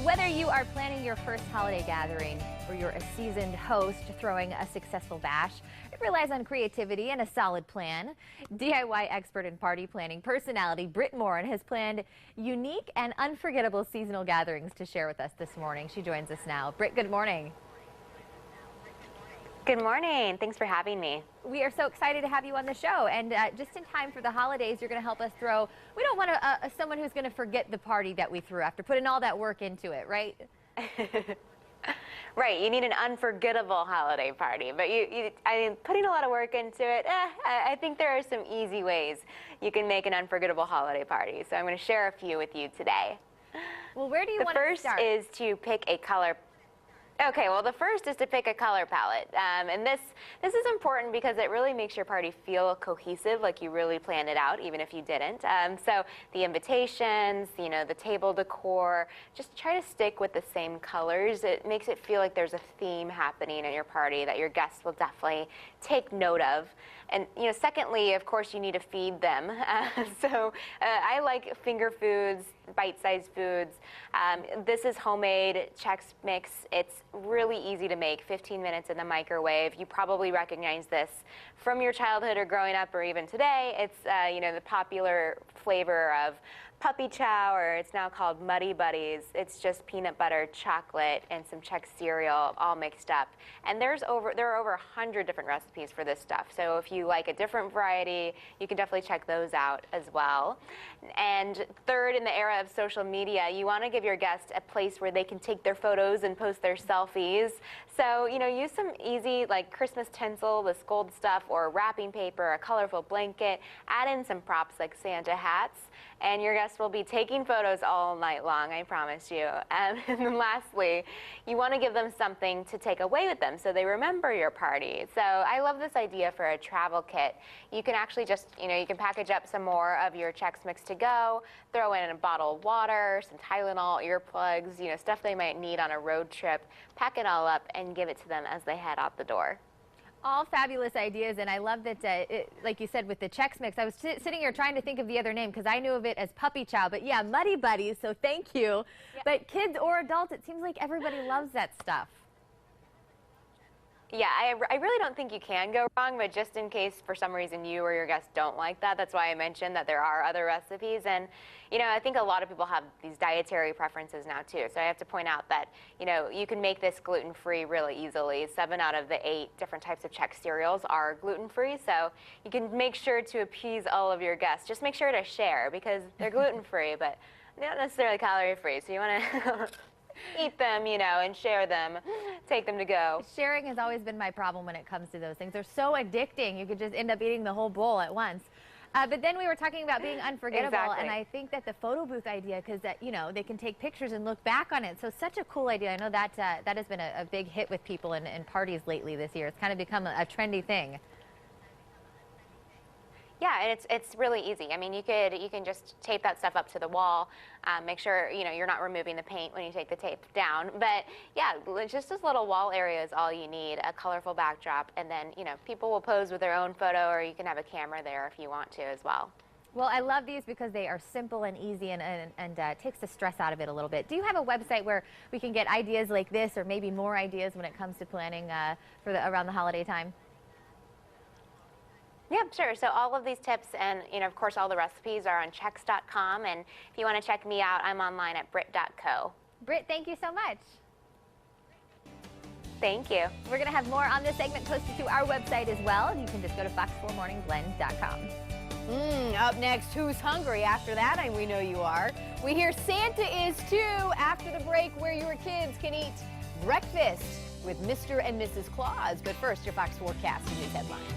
Whether you are planning your first holiday gathering or you're a seasoned host throwing a successful bash, it relies on creativity and a solid plan. DIY expert in party planning personality Brit Morin has planned unique and unforgettable seasonal gatherings to share with us this morning. She joins us now. Brit, good morning. Good morning. Thanks for having me. We are so excited to have you on the show, and just in time for the holidays, you're going to help us throw. We don't want someone who's going to forget the party that we threw after putting all that work into it, right? Right. You need an unforgettable holiday party, but I mean, putting a lot of work into it. I think there are some easy ways you can make an unforgettable holiday party. So I'm going to share a few with you today. Well, where do you want to start? The first is to pick a color. Okay, well, the first is to pick a color palette, and this is important because it really makes your party feel cohesive, like you really planned it out, even if you didn't. So the invitations, the table decor, just try to stick with the same colors. It makes it feel like there's a theme happening in your party that your guests will definitely take note of. And secondly, of course, you need to feed them. So I like finger foods, bite-sized foods. This is homemade Chex Mix. It's really easy to make, 15 minutes in the microwave. You probably recognize this from your childhood or growing up or even today. It's the popular flavor of puppy chow, or it's now called Muddy Buddies. It's just peanut butter, chocolate, and some Chex cereal all mixed up. And there are over 100 different recipes for this stuff. So if you like a different variety, you can definitely check those out as well. And third, in the era of social media, you want to give your guests a place where they can take their photos and post their selfies. So, use some easy, like Christmas tinsel, this gold stuff, or wrapping paper, a colorful blanket. Add in some props like Santa hats, and your guests will be taking photos all night long, I promise you. And then lastly, you want to give them something to take away with them so they remember your party. So I love this idea for a travel kit. You can actually just, you can package up some more of your Chex Mix to go, throw in a bottle of water, some Tylenol, earplugs, stuff they might need on a road trip, pack it all up and give it to them as they head out the door. All fabulous ideas, and I love that, like you said, with the Chex Mix, I was sitting here trying to think of the other name because I knew of it as Puppy Chow, but yeah, Muddy Buddies, so thank you. Yeah. But kids or adults, it seems like everybody loves that stuff. Yeah, I really don't think you can go wrong, but just in case for some reason you or your guests don't like that, that's why I mentioned that there are other recipes. And, I think a lot of people have these dietary preferences now too. So I have to point out that, you can make this gluten-free really easily. 7 out of the 8 different types of Chex cereals are gluten-free. So you can make sure to appease all of your guests. Just make sure to share because they're gluten-free, but not necessarily calorie-free. So you want to eat them, and share them, take them to go. Sharing has always been my problem when it comes to those things. They're so addicting. You could just end up eating the whole bowl at once. But then we were talking about being unforgettable, exactly. And I think that the photo booth idea, because they can take pictures and look back on it. So such a cool idea. I know that that has been a big hit with people in parties lately this year. It's kind of become a trendy thing. Yeah, and it's really easy. I mean, you can just tape that stuff up to the wall. Make sure you're not removing the paint when you take the tape down. But yeah, just this little wall area is all you need. A colorful backdrop, and then people will pose with their own photo, or you can have a camera there if you want to as well. Well, I love these because they are simple and easy, and takes the stress out of it a little bit. Do you have a website where we can get ideas like this, or maybe more ideas when it comes to planning for around the holiday time? Yeah, sure. So all of these tips and, of course, all the recipes are on Chex.com. And if you want to check me out, I'm online at Brit.co. Brit, thank you so much. Thank you. We're going to have more on this segment posted to our website as well. You can just go to fox4morningblend.com. Up next, who's hungry? After that, and we know you are. We hear Santa is too after the break, where your kids can eat breakfast with Mr. and Mrs. Claus. But first, your Fox 4 Cast News headlines.